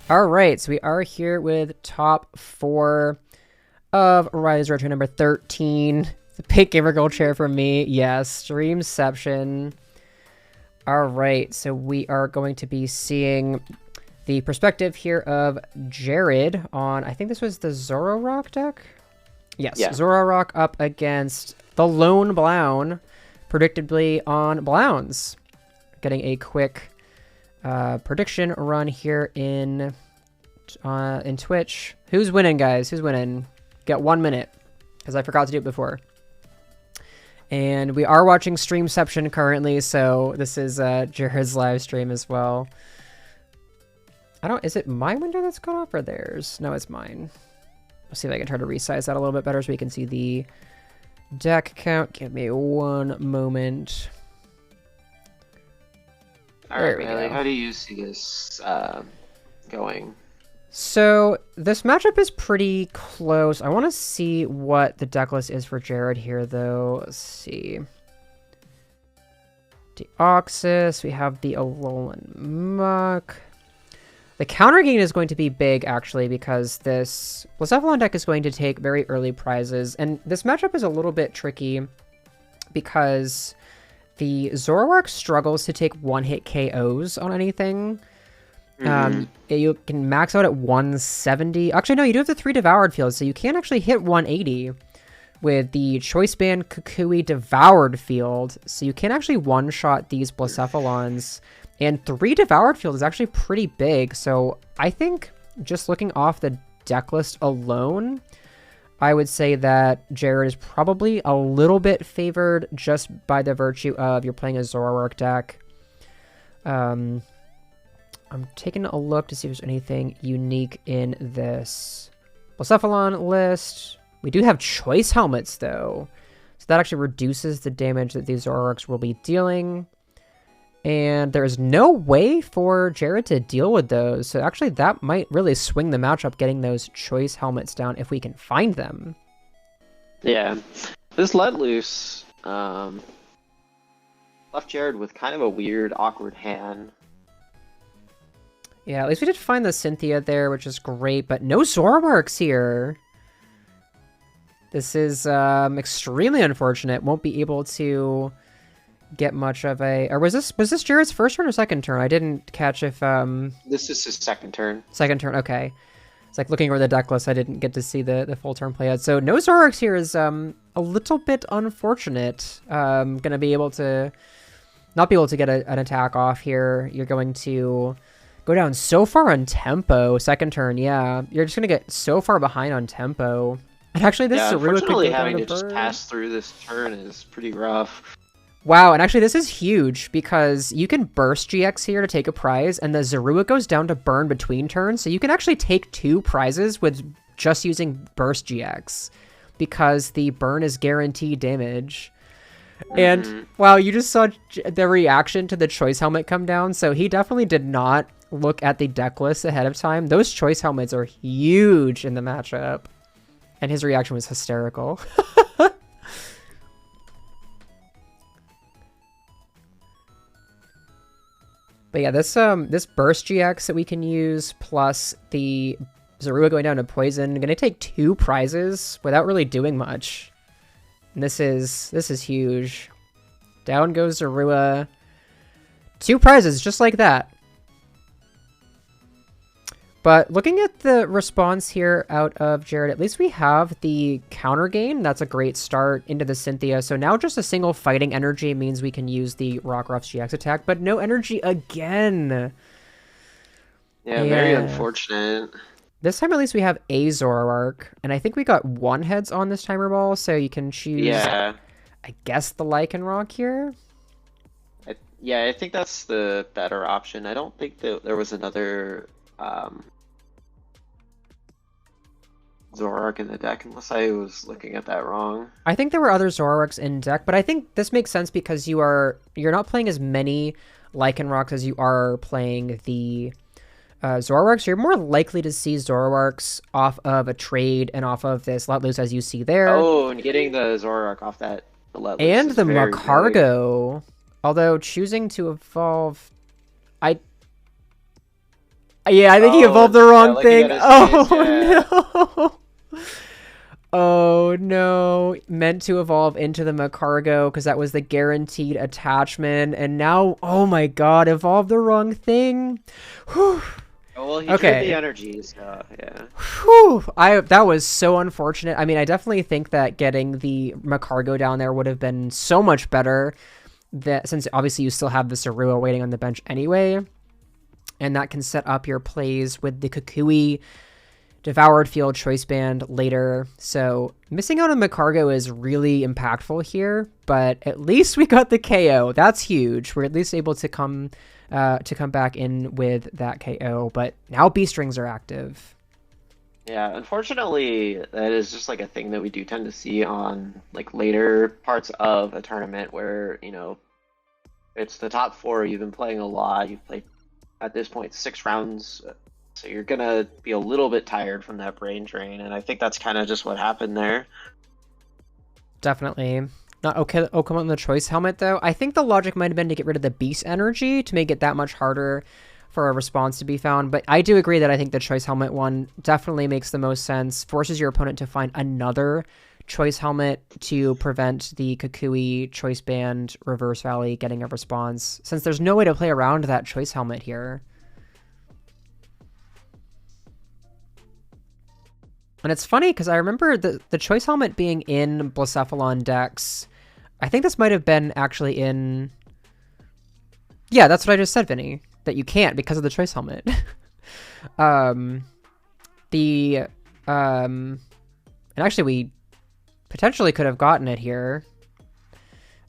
All right, so we are here with top 4 of Rise Retro number 13. The Pink Gamer Gold chair for me. Yes, Streamception. All right, so we are going to be seeing the perspective here of Jared on, I think this was the ZoroRoc deck? Yes, yeah. ZoroRoc up against the Lone Blown, predictably on Blowns. Getting a quick prediction run here in Twitch. Who's winning, guys? Who's winning? Get 1 minute, because I forgot to do it before. And we are watching Streamception currently, so this is Jared's live stream as well. Is it my window that's cut off or theirs? No, it's mine. Let's see if I can try to resize that a little bit better so we can see the deck count. Give me 1 moment. Alright, Riley, how do you see this going? So, this matchup is pretty close. I want to see what the deck list is for Jared here, though. Let's see. Deoxys, we have the Alolan Muck. The counter gain is going to be big, actually, because this Blacephalon deck is going to take very early prizes. And this matchup is a little bit tricky because the ZoroRoc struggles to take one-hit KOs on anything. You can max out at 170. Actually, no, you do have the 3 Devoured Fields, so you can actually hit 180 with the Choice Band Kukui Devoured Field. So you can actually one-shot these Blacephalons. And 3 Devoured Field is actually pretty big, so I think just looking off the deck list alone, I would say that Jared is probably a little bit favored just by the virtue of you're playing a ZoroRoc deck. I'm taking a look to see if there's anything unique in this Blacephalon list. We do have Choice Helmets, though, so that actually reduces the damage that these ZoroRocs will be dealing. And there is no way for Jared to deal with those, so actually that might really swing the matchup, getting those Choice Helmets down if we can find them. Yeah, this Let Loose left Jared with kind of a weird, awkward hand. Yeah, at least we did find the Cynthia there, which is great, but no ZoroRocs here. This is extremely unfortunate. Won't be able to get much of a... Or was this Jared's first turn or second turn? I didn't catch if... This is his second turn. Second turn, okay. It's like looking over the deck list, I didn't get to see the full turn play out. So no ZoroRocs here is a little bit unfortunate. Gonna be able to... Not be able to get an attack off here. You're going to go down so far on tempo. Second turn, yeah. You're just gonna get so far behind on tempo. And actually this is a really unfortunately having to just pass through this turn is pretty rough. Wow, and actually this is huge because you can burst GX here to take a prize, and the Zorua goes down to burn between turns, so you can actually take 2 prizes with just using burst GX because the burn is guaranteed damage. And wow, you just saw the reaction to the Choice Helmet come down, so he definitely did not look at the deck list ahead of time. Those Choice Helmets are huge in the matchup, and his reaction was hysterical. But yeah, this burst GX that we can use, plus the Zorua going down to poison, gonna take 2 prizes without really doing much. And this is huge. Down goes Zorua. 2 prizes, just like that. But looking at the response here out of Jared, at least we have the counter gain. That's a great start into the Cynthia. So now just a single fighting energy means we can use the Rockruff's GX attack, but no energy again. Yeah, very unfortunate. This time at least we have a ZoroRoc, and I think we got 1 heads on this timer ball, so you can choose, I guess, the Lycanroc here. Yeah, I think that's the better option. I don't think that there was another ZoroRoc in the deck, unless I was looking at that wrong. I think there were other ZoroRocs in deck, but I think this makes sense because you're not playing as many Lycanrocs as you are playing the ZoroRocs. You're more likely to see ZoroRocs off of a trade and off of this Let Loose, as you see there. Oh, and getting the ZoroRoc off that Let Loose and the Magcargo. Although choosing to evolve, I Yeah, I think he Oh, evolved the yeah, wrong looking thing. at his face, yeah. Oh no. Oh no. Meant to evolve into the Macargo because that was the guaranteed attachment. And now, oh my god, evolved the wrong thing. Whew. Oh, well, he drew the Okay. energy, so yeah. Whew. That was so unfortunate. I mean, I definitely think that getting the Macargo down there would have been so much better. That since obviously you still have the Zorua waiting on the bench anyway, and that can set up your plays with the Kukui Devoured Field Choice Band later. So missing out on Macargo is really impactful here, but at least we got the KO. That's huge. We're at least able to come back in with that KO, but now Beast Rings are active. Yeah, unfortunately, that is just like a thing that we do tend to see on like later parts of a tournament where, it's the top four. You've been playing a lot. You've played at this point 6 rounds, so you're gonna be a little bit tired from that brain drain, and I think that's kind of just what happened there. Definitely. Not okay. Okama on the choice helmet though. I think the logic might have been to get rid of the beast energy to make it that much harder for a response to be found. But I do agree that I think the choice helmet one definitely makes the most sense. Forces your opponent to find another choice helmet to prevent the Kukui choice band reverse valley getting a response, since there's no way to play around that choice helmet here. And it's funny because I remember the choice helmet being in Blacephalon decks. I think this might have been actually in... Yeah, that's what I just said, Vinny. That you can't because of the choice helmet. And actually we potentially could have gotten it here.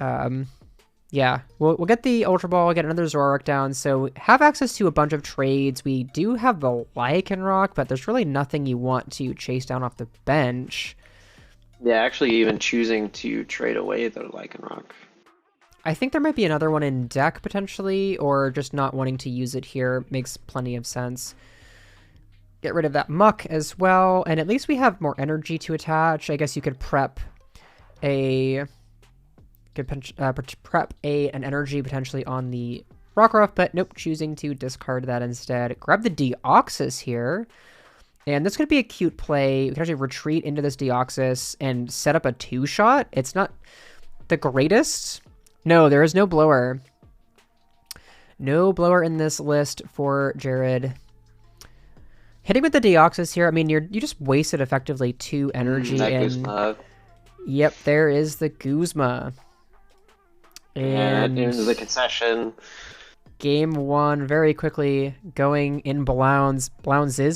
Yeah, we'll get the Ultra Ball, get another ZoroRoc down, so have access to a bunch of trades. We do have the Lycanroc, but there's really nothing you want to chase down off the bench. Yeah, actually, even choosing to trade away the Lycanroc. I think there might be another one in deck, potentially, or just not wanting to use it here makes plenty of sense. Get rid of that Muck as well, and at least we have more energy to attach. I guess you could prep an energy potentially on the Rockruff, but nope, choosing to discard that instead. Grab the Deoxys here, and this could be a cute play. We can actually retreat into this Deoxys and set up a 2-shot. It's not the greatest. No, there is no blower. No blower in this list for Jared. Hitting with the Deoxys here, I mean, you just wasted effectively 2 energy. Yep, there is the Guzma. And into the concession. Game 1 very quickly going in Blounds'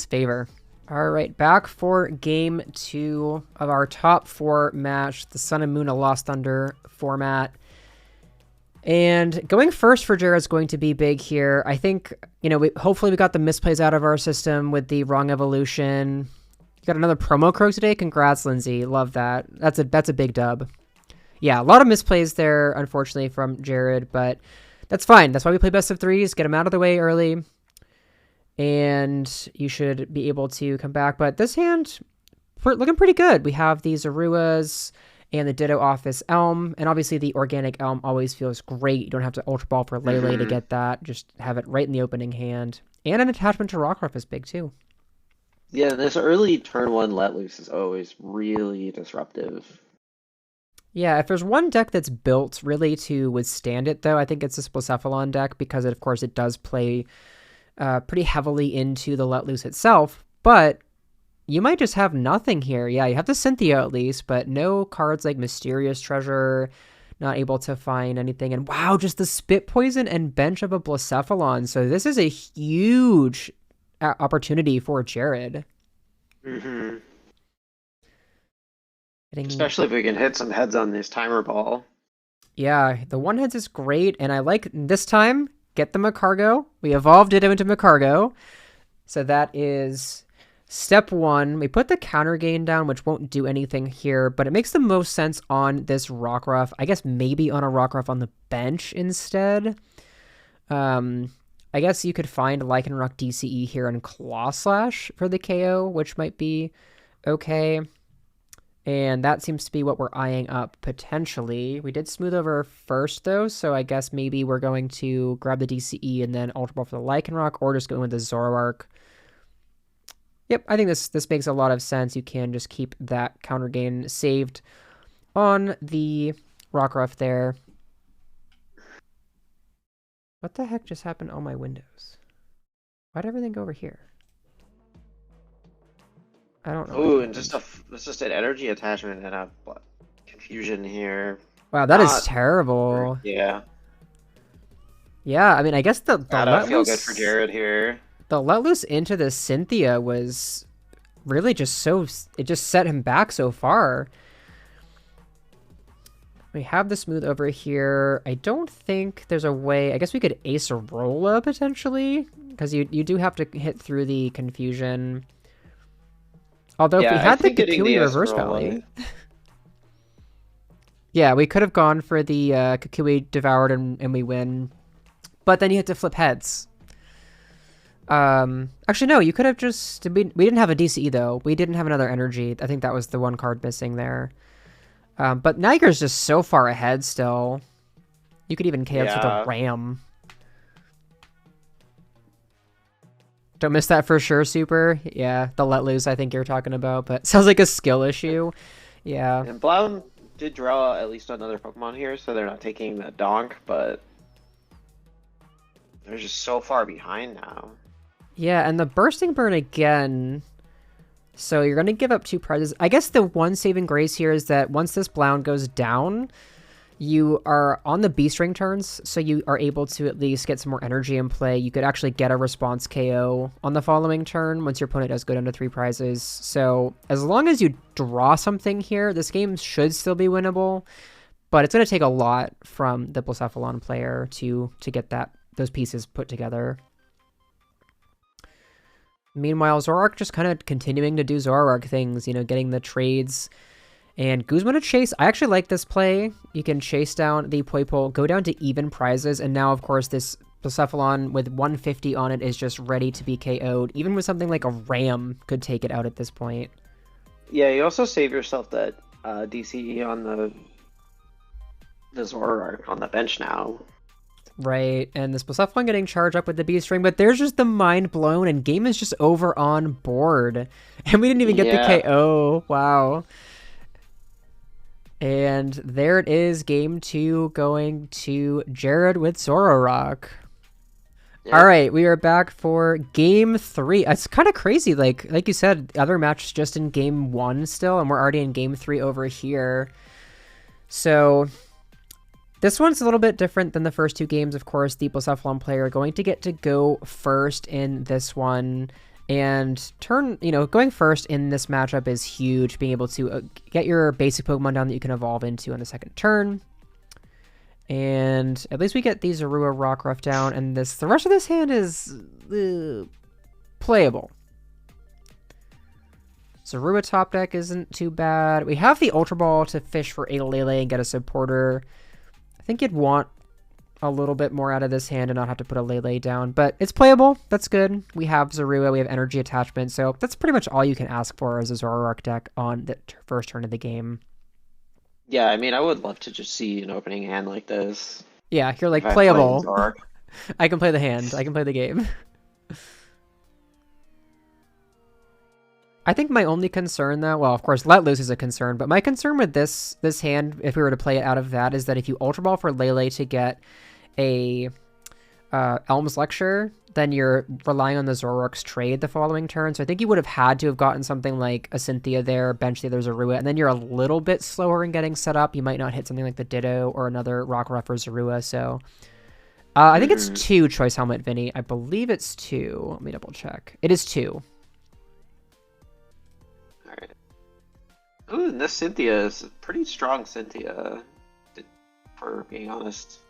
favor. All right, back for game 2 of our top 4 match, the Sun and Moon of Lost Thunder format. And going first for Jared is going to be big here. I think, hopefully we got the misplays out of our system with the wrong evolution. You got another promo croak today. Congrats, Lindsay. Love that. That's a big dub. Yeah, a lot of misplays there, unfortunately, from Jared, but that's fine. That's why we play best of 3s. Get them out of the way early, and you should be able to come back. But this hand, we're looking pretty good. We have the Zoruas and the Ditto Office Elm, and obviously the Organic Elm always feels great. You don't have to Ultra Ball for Lele to get that. Just have it right in the opening hand. And an attachment to Rockruff is big, too. Yeah, this early turn 1 let loose is always really disruptive. Yeah, if there's one deck that's built really to withstand it, though, I think it's this Blacephalon deck because, of course, it does play pretty heavily into the let loose itself, but you might just have nothing here. Yeah, you have the Cynthia at least, but no cards like Mysterious Treasure, not able to find anything. And wow, just the Spit Poison and bench of a Blacephalon. So this is a huge opportunity for Jared. Mm-hmm. Especially if we can hit some heads on this timer ball. Yeah, the one heads is great, and I like this time, get the Macargo. We evolved it into Macargo. So that is step 1. We put the counter gain down, which won't do anything here, but it makes the most sense on this Rockruff. I guess maybe on a Rockruff on the bench instead. I guess you could find Lycanroc DCE here and Claw Slash for the KO, which might be okay. And that seems to be what we're eyeing up potentially. We did smooth over first though, so I guess maybe we're going to grab the DCE and then Ultra Ball for the Lycanroc, or just go with the ZoroArc. Yep, I think this makes a lot of sense. You can just keep that counter gain saved on the Rockruff there. What the heck just happened on my windows? Why'd everything go over here? I don't know. Ooh, and just an energy attachment and a confusion here. Wow, that is terrible. Yeah. Yeah, I mean, I guess the Gotta feel good for Jared here. The let loose into the Cynthia was really just it just set him back so far. We have the smooth over here. I don't think there's a way. I guess we could ace a Rolla potentially, because you do have to hit through the confusion. Although if we had the Kukui reverse valley. Yeah, we could have gone for the Kukui devoured and we win. But then you have to flip heads. Actually, no, you could have just... We didn't have a DCE, though. We didn't have another energy. I think that was the one card missing there. But Niger's just so far ahead still. You could even KO with a Ram. Don't miss that for sure, Super. Yeah, the let loose I think you're talking about, but sounds like a skill issue. Yeah. And Blau did draw at least another Pokemon here, so they're not taking the donk, but they're just so far behind now. Yeah, and the Bursting Burn again. So you're going to give up 2 prizes. I guess the one saving grace here is that once this Blound goes down, you are on the Beast Ring turns, so you are able to at least get some more energy in play. You could actually get a response KO on the following turn once your opponent does go down to 3 prizes. So as long as you draw something here, this game should still be winnable, but it's going to take a lot from the Blacephalon player to get those pieces put together. Meanwhile, ZoroRoc just kind of continuing to do ZoroRoc things, you know, getting the trades. And Guzman to chase. I actually like this play. You can chase down the Poipole, go down to even prizes, and now, of course, this Blacephalon with 150 on it is just ready to be KO'd. Even with something like a Ram could take it out at this point. Yeah, you also save yourself that DCE on the ZoroArc on the bench now. Right, and this Blacephalon getting charged up with the Beast Ring, but there's just the mind blown, and game is just over on board. And we didn't even get the KO. Wow. And there it is, game 2 going to Jared with ZoroRoc. Yep. All right, we are back for game 3. It's kind of crazy, like you said, other matches just in game 1 still, and we're already in game 3 over here. So this one's a little bit different than the first 2 games. Of course, the Blacephalon player going to get to go first in this one. And going first in this matchup is huge. Being able to get your basic Pokemon down that you can evolve into on the second turn. And at least we get the Zorua Rockruff down. And the rest of this hand is playable. Zorua top deck isn't too bad. We have the Ultra Ball to fish for a Lele and get a supporter. I think you'd want a little bit more out of this hand and not have to put a Lele down, but it's playable. That's good. We have Zorua, we have energy attachment, so that's pretty much all you can ask for as a ZoroArc deck on the first turn of the game. Yeah, I mean, I would love to just see an opening hand like this. Yeah, you're like, playable. I can play the hand. I can play the game. I think my only concern, though, well, of course, let loose is a concern, but my concern with this hand, if we were to play it out of that, is that if you Ultra Ball for Lele to get a Elm's Lecture, then you're relying on the ZoroArc's trade the following turn. So I think you would have had to have gotten something like a Cynthia there, bench the other Zorua, and then you're a little bit slower in getting set up. You might not hit something like the Ditto or another Rockruff or Zorua. So I think it's 2 Choice Helmet, Vinny. I believe it's 2. Let me double check. It is 2. Alright. Ooh, and this Cynthia is a pretty strong Cynthia, for being honest.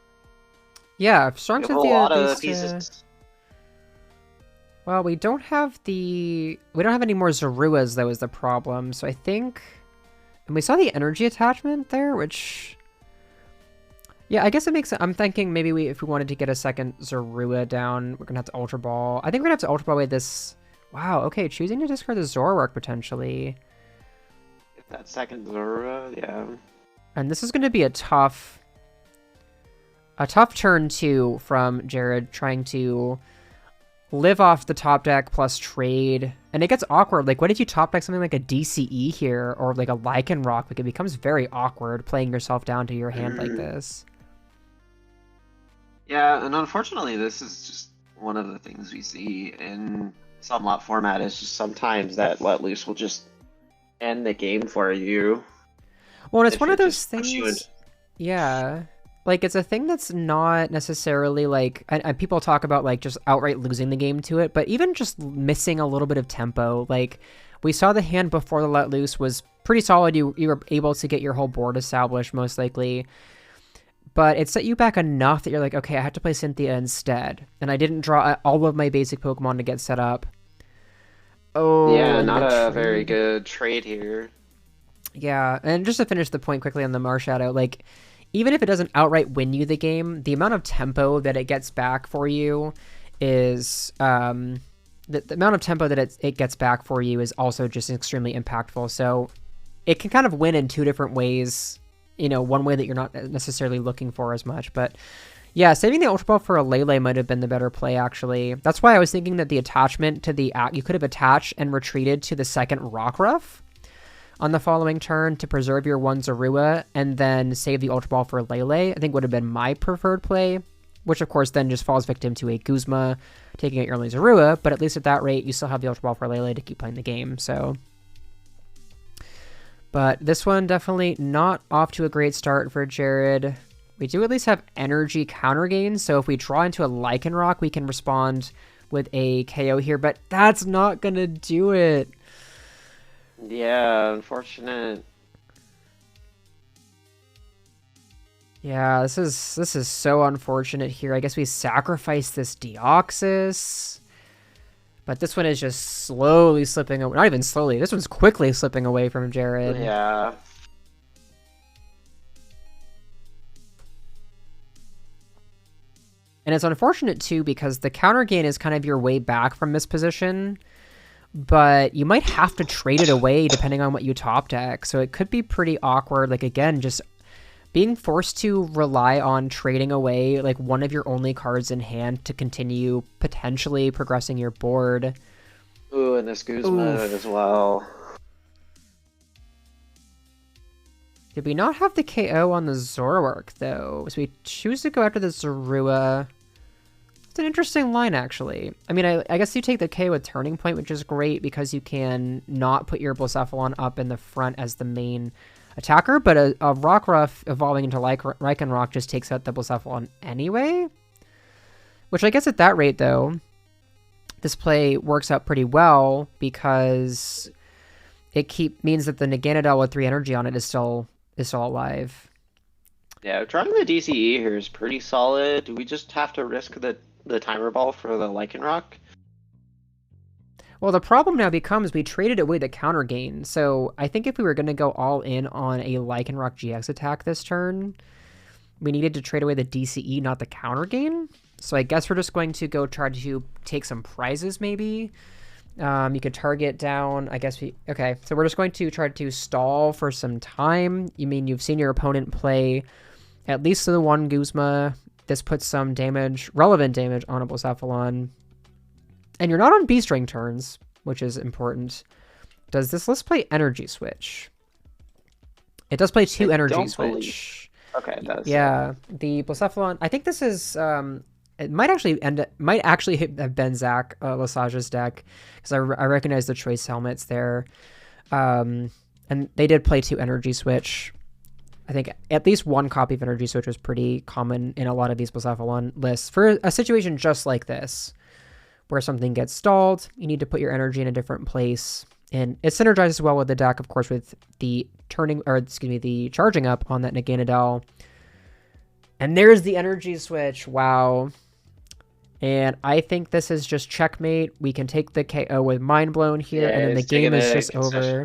Yeah, strong Cynthia. A lot of pieces. Well, we don't have any more Zoruas, though, is the problem. So I think, and we saw the energy attachment there, which, yeah, I guess it makes sense. I'm thinking maybe if we wanted to get a second Zorua down, we're gonna have to Ultra Ball. I think we're gonna have to Ultra Ball with this. Wow, okay, choosing to discard the ZoroArc potentially. that second Zora, yeah. And this is going to be a tough turn too from Jared, trying to live off the top deck plus trade. And it gets awkward. Like, what if you top deck something like a DCE here or like a Lycanroc? Like, it becomes very awkward playing yourself down to your hand like this. Yeah, and unfortunately, this is just one of the things we see in some lot format is just sometimes that let loose will just end the game for you. Well, and it's if one it of those just puts you in- things. Yeah. Like, it's a thing that's not necessarily like, and people talk about like just outright losing the game to it, but even just missing a little bit of tempo. Like, we saw the hand before the let loose was pretty solid. You were able to get your whole board established, most likely. But it set you back enough that you're like, okay, I have to play Cynthia instead. And I didn't draw all of my basic Pokemon to get set up. Oh, Yeah, and not the a very trade. good trade here. Yeah, and just to finish the point quickly on the Marshadow, like, even if it doesn't outright win you the game, the amount of tempo that it gets back for you is, the amount of tempo that it gets back for you is also just extremely impactful. So it can kind of win in two different ways. You know, one way that you're not necessarily looking for as much, but yeah, saving the Ultra Ball for a Lele might have been the better play, actually. That's why I was thinking that the attachment to the you could have attached and retreated to the second Rockruff on the following turn to preserve your one Zorua and then save the Ultra Ball for Lele. I think would have been my preferred play, which of course then just falls victim to a Guzma taking out your only Zorua, but at least at that rate, you still have the Ultra Ball for Lele to keep playing the game, so. But this one definitely not off to a great start for Jared. We do at least have energy counter gain, so if we draw into a Lycanroc, we can respond with a KO here, but that's not gonna do it. Yeah, unfortunate. Yeah, this is so unfortunate here. I guess we sacrifice this Deoxys. But this one is just slowly slipping away. Not even slowly. This one's quickly slipping away from Jared. Yeah. And it's unfortunate, too, because the counter gain is kind of your way back from this position. But you might have to trade it away depending on what you top deck. So it could be pretty awkward. Like, again, just being forced to rely on trading away like one of your only cards in hand to continue potentially progressing your board. Ooh, and this Guzma as well. Did we not have the KO on the ZoroRoc, though? So we choose to go after the Zorua. It's an interesting line, actually. I mean, I guess you take the KO with Turning Point, which is great because you can not put your Blacephalon up in the front as the main attacker, but a Rockruff evolving into Lycanroc just takes out the Blacephalon anyway. Which I guess at that rate, though, this play works out pretty well because it means that the Naganadel with 3 energy on it is still alive. Yeah, trying the DCE here is pretty solid. Do we just have to risk the timer ball for the Lycanroc? Well, the problem now becomes we traded away the counter gain. So I think if we were going to go all in on a Lycanroc GX attack this turn, we needed to trade away the DCE, not the counter gain. So I guess we're just going to go try to take some prizes, maybe. You could target down, I guess okay, so we're just going to try to stall for some time. You mean you've seen your opponent play at least the one Guzma. This puts some damage, relevant damage, on a Blacephalon. And you're not on B-string turns, which is important. Does this list play Energy Switch? It does play 2 Energy Switch. Okay, it does. Yeah, the Blacephalon. I think this is. It might actually have been Zach Lesage's deck because I recognize the choice helmets there, and they did play 2 Energy Switch. I think at least one copy of Energy Switch was pretty common in a lot of these Blacephalon lists for a situation just like this, where something gets stalled, you need to put your energy in a different place, and it synergizes well with the deck, of course, with the the charging up on that Naganadel. And there's the Energy Switch. Wow. And I think this is just checkmate. We can take the KO with Mind Blown here, Yeah, and then the he's game taking is a just concession. over.